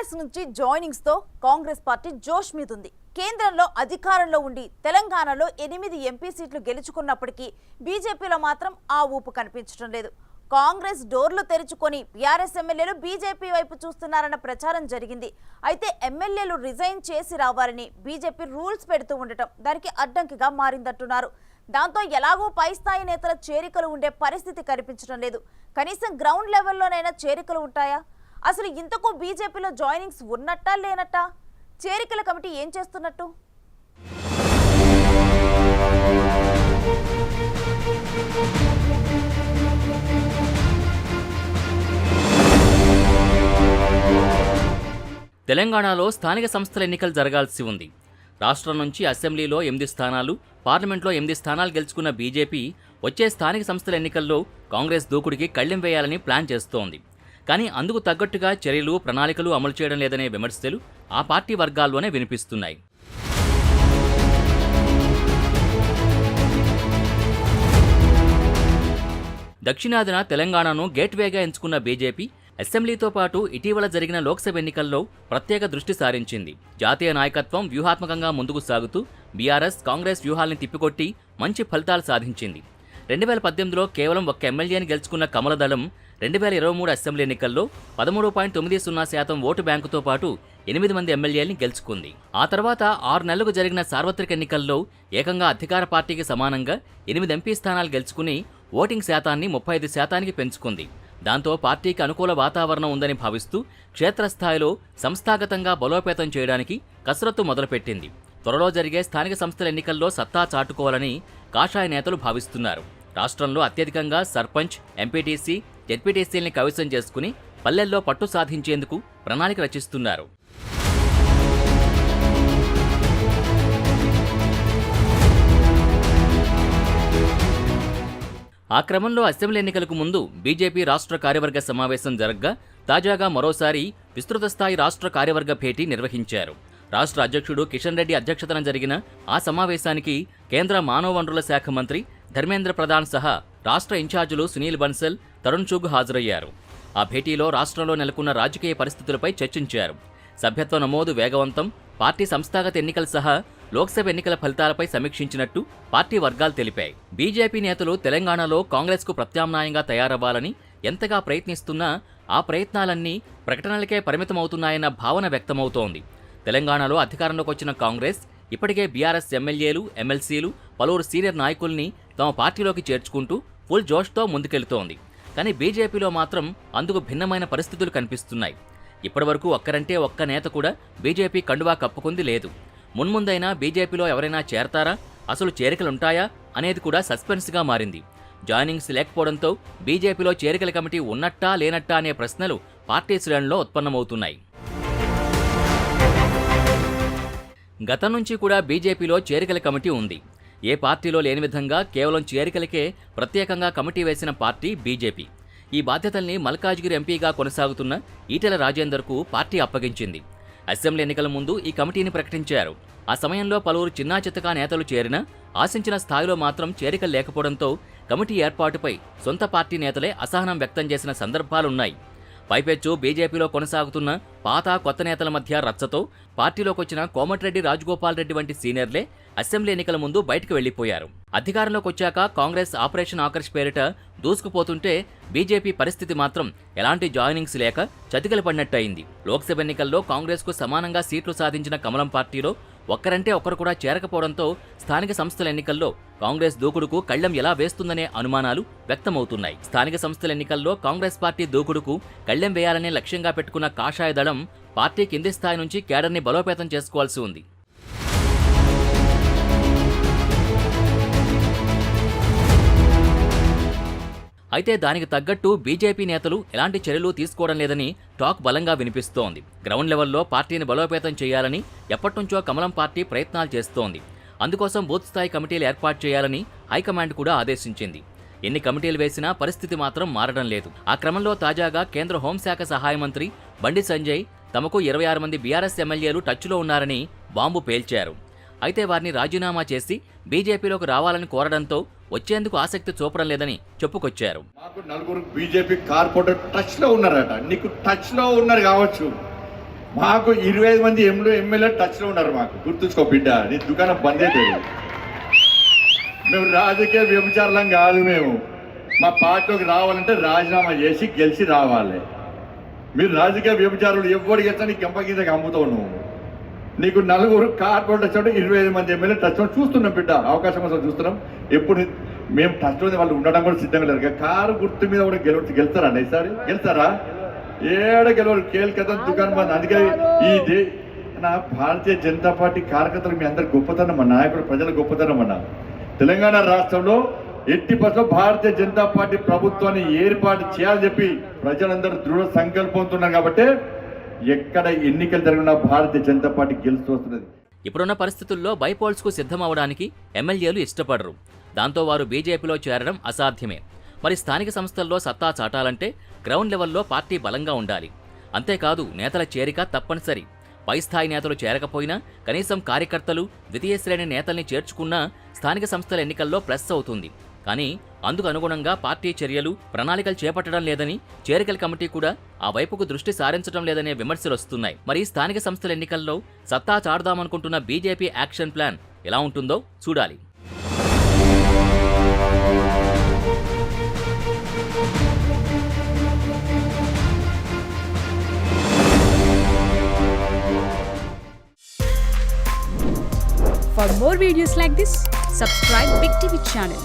BRS నుంచి joinings తో Congress party జోష్ మీదుంది. కేంద్రంలో అధికారంలో ఉండి తెలంగాణలో 8 ఎంపీ సీట్లు గెలుచుకున్నప్పటికీ బీజేపీలో మాత్రం ఆ ఊపు కనిపించడం లేదు. కాంగ్రెస్ డోర్లు తెరుచుకొని బీఆర్ఎస్ ఎమ్మెల్యేలు బీజేపీ వైపు చూస్తున్నారన్న ప్రచారం జరిగింది. అయితే ఎమ్మెల్యేలు రిజైన్ చేసి రావాలని బీజేపీ రూల్స్ పెడుతూ ఉండటం దానికి అడ్డంకిగా మారిందంటున్నారు. దాంతో ఎలాగో పై స్థాయి నేతల చేరికలు ఉండే పరిస్థితి కనిపించడం లేదు. కనీసం గ్రౌండ్ లెవెల్లోనైనా చేరికలు ఉంటాయా? అసలు ఇంతకు బీజేపీలో జాయినింగ్స్ ఉన్నట్టా లేనట్టా? చేరికల కమిటీ ఏం చేస్తున్నట్టు? తెలంగాణలో స్థానిక సంస్థల ఎన్నికలు జరగాల్సి ఉంది. రాష్ట్రం నుంచి అసెంబ్లీలో 8 స్థానాలు, పార్లమెంట్లో 8 స్థానాలు గెలుచుకున్న బీజేపీ వచ్చే స్థానిక సంస్థల ఎన్నికల్లో కాంగ్రెస్ దూకుడికి కళ్ళెం వేయాలని ప్లాన్ చేస్తోంది. కానీ అందుకు తగ్గట్టుగా చర్యలు, ప్రణాళికలు అమలు చేయడం లేదనే విమర్శలు ఆ పార్టీ వర్గాల్లోనే వినిపిస్తున్నాయి. దక్షిణాదిన తెలంగాణను గేట్వేగా ఎంచుకున్న బీజేపీ అసెంబ్లీతో పాటు ఇటీవల జరిగిన లోక్సభ ఎన్నికల్లో ప్రత్యేక దృష్టి సారించింది. జాతీయ నాయకత్వం వ్యూహాత్మకంగా ముందుకు సాగుతూ బీఆర్ఎస్, కాంగ్రెస్ వ్యూహాల్ని తిప్పికొట్టి మంచి ఫలితాలు సాధించింది. 2018లో కేవలం ఒక్క ఎమ్మెల్యేని గెలుచుకున్న కమలదళం 2023 అసెంబ్లీ ఎన్నికల్లో 13.90% ఓటు బ్యాంకుతో పాటు 8 మంది ఎమ్మెల్యేల్ని గెలుచుకుంది. ఆ తర్వాత 6 నెలలకు జరిగిన సార్వత్రిక ఎన్నికల్లో ఏకంగా అధికార పార్టీకి సమానంగా 8 ఎంపీ స్థానాలు గెలుచుకుని ఓటింగ్ శాతాన్ని 35%కి పెంచుకుంది. దాంతో పార్టీకి అనుకూల వాతావరణం ఉందని భావిస్తూ క్షేత్రస్థాయిలో సంస్థాగతంగా బలోపేతం చేయడానికి కసరత్తు మొదలుపెట్టింది. త్వరలో జరిగే స్థానిక సంస్థల ఎన్నికల్లో సత్తా చాటుకోవాలని కాషాయ నేతలు భావిస్తున్నారు. రాష్ట్రంలో అత్యధికంగా సర్పంచ్, ఎంపీటీసీ, జెడ్పీటీసీల్ని కైవసం చేసుకుని పల్లెల్లో పట్టు సాధించేందుకు ప్రణాళిక రచిస్తున్నారు. ఆ క్రమంలో అసెంబ్లీ ఎన్నికలకు ముందు బీజేపీ రాష్ట్ర కార్యవర్గ సమావేశం జరగ్గా తాజాగా మరోసారి విస్తృత స్థాయి రాష్ట్ర కార్యవర్గ భేటీ నిర్వహించారు. రాష్ట్ర అధ్యక్షుడు కిషన్ రెడ్డి అధ్యక్షతన జరిగిన ఆ సమావేశానికి కేంద్ర మానవ వనరుల శాఖ మంత్రి ధర్మేంద్ర ప్రధాన్ సహా రాష్ట్ర ఇన్ఛార్జీలు సునీల్ బన్సల్, తరుణ్ చుగ్ హాజరయ్యారు. ఆ భేటీలో రాష్ట్రంలో నెలకొన్న రాజకీయ పరిస్థితులపై చర్చించారు. సభ్యత్వ నమోదు వేగవంతం, పార్టీ సంస్థాగత ఎన్నికలు సహా లోక్సభ ఎన్నికల ఫలితాలపై సమీక్షించినట్టు పార్టీ వర్గాలు తెలిపాయి. బీజేపీ నేతలు తెలంగాణలో కాంగ్రెస్కు ప్రత్యామ్నాయంగా తయారవ్వాలని ఎంతగా ప్రయత్నిస్తున్నా ఆ ప్రయత్నాలన్నీ ప్రకటనలకే పరిమితమవుతున్నాయన్న భావన వ్యక్తమవుతోంది. తెలంగాణలో అధికారంలోకి వచ్చిన కాంగ్రెస్ ఇప్పటికే బీఆర్ఎస్ ఎమ్మెల్యేలు, ఎమ్మెల్సీలు, పలువురు సీనియర్ నాయకుల్ని తమ పార్టీలోకి చేర్చుకుంటూ ఫుల్ జోష్తో ముందుకెళ్తోంది. కానీ బీజేపీలో మాత్రం అందుకు భిన్నమైన పరిస్థితులు కనిపిస్తున్నాయి. ఇప్పటివరకు ఒక్కరంటే ఒక్క నేత కూడా బీజేపీ కండువా కప్పుకుంది లేదు. మున్ముందైనా బీజేపీలో ఎవరైనా చేరతారా, అసలు చేరికలుంటాయా అనేది కూడా సస్పెన్స్గా మారింది. జాయినింగ్స్ లేకపోవడంతో బీజేపీలో చేరికల కమిటీ ఉన్నట్టా లేనట్టా అనే ప్రశ్నలు పార్టీ శ్రేణుల్లో ఉత్పన్నమవుతున్నాయి. గతం నుంచి కూడా బీజేపీలో చేరికల కమిటీ ఉంది. ఏ పార్టీలో లేని విధంగా కేవలం చేరికలకే ప్రత్యేకంగా కమిటీ వేసిన పార్టీ బీజేపీ. ఈ బాధ్యతల్ని మల్కాజ్గిరి ఎంపీగా కొనసాగుతున్న ఈటెల రాజేందర్కు పార్టీ అప్పగించింది. అసెంబ్లీ ఎన్నికల ముందు ఈ కమిటీని ప్రకటించారు. ఆ సమయంలో పలువురు చిన్నాచితకా నేతలు చేరినా ఆశించిన స్థాయిలో మాత్రం చేరికలు లేకపోవడంతో కమిటీ ఏర్పాటుపై సొంత పార్టీ నేతలే అసహనం వ్యక్తం చేసిన సందర్భాలున్నాయి. పైపెచ్చు బీజేపీలో కొనసాగుతున్న పాత, కొత్త నేతల మధ్య రచ్చతో పార్టీలోకొచ్చిన కోమటిరెడ్డి రాజగోపాల్ రెడ్డి వంటి సీనియర్లే అసెంబ్లీ ఎన్నికల ముందు బయటకు వెళ్లిపోయారు. అధికారంలోకి వచ్చాక కాంగ్రెస్ ఆపరేషన్ ఆకర్ష్ పేరిట దూసుకుపోతుంటే బీజేపీ పరిస్థితి మాత్రం ఎలాంటి జాయినింగ్స్ లేక చతికిల పడినట్టయింది. లోక్సభ ఎన్నికల్లో కాంగ్రెస్కు సమానంగా సీట్లు సాధించిన కమలం పార్టీలో ఒక్కరంటే ఒక్కరు కూడా చేరకపోవడంతో స్థానిక సంస్థల ఎన్నికల్లో కాంగ్రెస్ దూకుడుకు కళ్లెం ఎలా వేస్తుందనే అనుమానాలు వ్యక్తమవుతున్నాయి. స్థానిక సంస్థల ఎన్నికల్లో కాంగ్రెస్ పార్టీ దూకుడుకు కళ్లెం వేయాలనే లక్ష్యంగా పెట్టుకున్న కాషాయ దళం పార్టీ కింది స్థాయి నుంచి కేడర్ని బలోపేతం చేసుకోవాల్సి ఉంది. అయితే దానికి తగ్గట్టు బీజేపీ నేతలు ఎలాంటి చర్యలు తీసుకోవడం లేదని టాక్ బలంగా వినిపిస్తోంది. గ్రౌండ్ లెవెల్లో పార్టీని బలోపేతం చేయాలని ఎప్పటినుంచో కమలం పార్టీ ప్రయత్నాలు చేస్తోంది. అందుకోసం బూత్ స్థాయి కమిటీలు ఏర్పాటు చేయాలని హైకమాండ్ కూడా ఆదేశించింది. ఎన్ని కమిటీలు వేసినా పరిస్థితి మాత్రం మారడం లేదు. ఆ క్రమంలో తాజాగా కేంద్ర హోంశాఖ సహాయ మంత్రి బండి సంజయ్ తమకు 26 మంది బీఆర్ఎస్ ఎమ్మెల్యేలు టచ్లో ఉన్నారని బాంబు పేల్చారు. అయితే వారిని రాజీనామా చేసి బీజేపీలోకి రావాలని కోరడంతో వచ్చేందుకు ఆసక్తి చూపడం లేదని చెప్పుకొచ్చారు. మాకు 4 బీజేపీ కార్పొరేటర్ టచ్ లో ఉన్నారట. నీకు టచ్ లో ఉన్నారు కావచ్చు, మాకు 25 మంది ఎమ్మెల్యే టచ్లో ఉన్నారు. మాకు గుర్తుంచుకో బిడ్డ, నీ దుకాణం బంద్ అవుతుంది. మేము రాజకీయ వ్యభిచారం కాదు. మేము మా పార్టీకి రావాలంటే రాజీనామా చేసి గెలిచి రావాలి. మీరు రాజకీయ వ్యభిచారులు ఎవరికి ఎట్లా నీ గంప కిందకి అమ్ముతావు. నువ్వు నీకు 4 కార్పొరేట్ వచ్చాడు, 25 మంది ఎమ్మెల్యే టచ్లో చూస్తున్నాం బిడ్డ. అవకాశం కోసం చూస్తున్నాం. ఎప్పుడు మేము టచ్లో వాళ్ళు ఉండడం కూడా సిద్ధంగా లేరు. కారు గుర్తు మీద కూడా గెలుస్తారా ఈసారి? గెలుస్తారా? ఏడ గెలవరు. కేల్కతా దుకాణం బంద్. అందుకే నా భారతీయ జనతా పార్టీ కార్యకర్తలు మీ అందరు గొప్పతనం అన్న, నాయకుడు ప్రజల గొప్పతనం అన్న. తెలంగాణ రాష్ట్రంలో 80% భారతీయ జనతా పార్టీ ప్రభుత్వాన్ని ఏర్పాటు చేయాలని చెప్పి ప్రజలందరూ దృఢ సంకల్పంతో ఉన్నారు. కాబట్టి ఎక్కడ ఎన్నికలు జరిగినా భారతీయ జనతా పార్టీ గెలుస్తూ వస్తున్నది. ఇప్పుడున్న పరిస్థితుల్లో బైపోల్స్కు సిద్ధం అవడానికి ఎమ్మెల్యేలు ఇష్టపడరు. దాంతో వారు బీజేపీలో చేరడం అసాధ్యమే. మరి స్థానిక సంస్థల్లో సత్తా చాటాలంటే గ్రౌండ్ లెవెల్లో పార్టీ బలంగా ఉండాలి. అంతేకాదు నేతల చేరిక తప్పనిసరి. పై స్థాయి నేతలు చేరకపోయినా కనీసం కార్యకర్తలు, ద్వితీయ శ్రేణి నేతల్ని చేర్చుకున్నా స్థానిక సంస్థల ఎన్నికల్లో ప్లస్ అవుతుంది. కానీ అందుకు అనుగుణంగా పార్టీ చర్యలు, ప్రణాళికలు చేపట్టడం లేదని, చేరికల కమిటీ కూడా ఆ వైపుకు దృష్టి సారించడం లేదనే విమర్శలు వస్తున్నాయి. మరి స్థానిక సంస్థల ఎన్నికల్లో సత్తా చాటుదామనుకుంటున్న బీజేపీ యాక్షన్ ప్లాన్ ఎలా ఉంటుందో చూడాలి. For more videos like this, subscribe Big TV channel.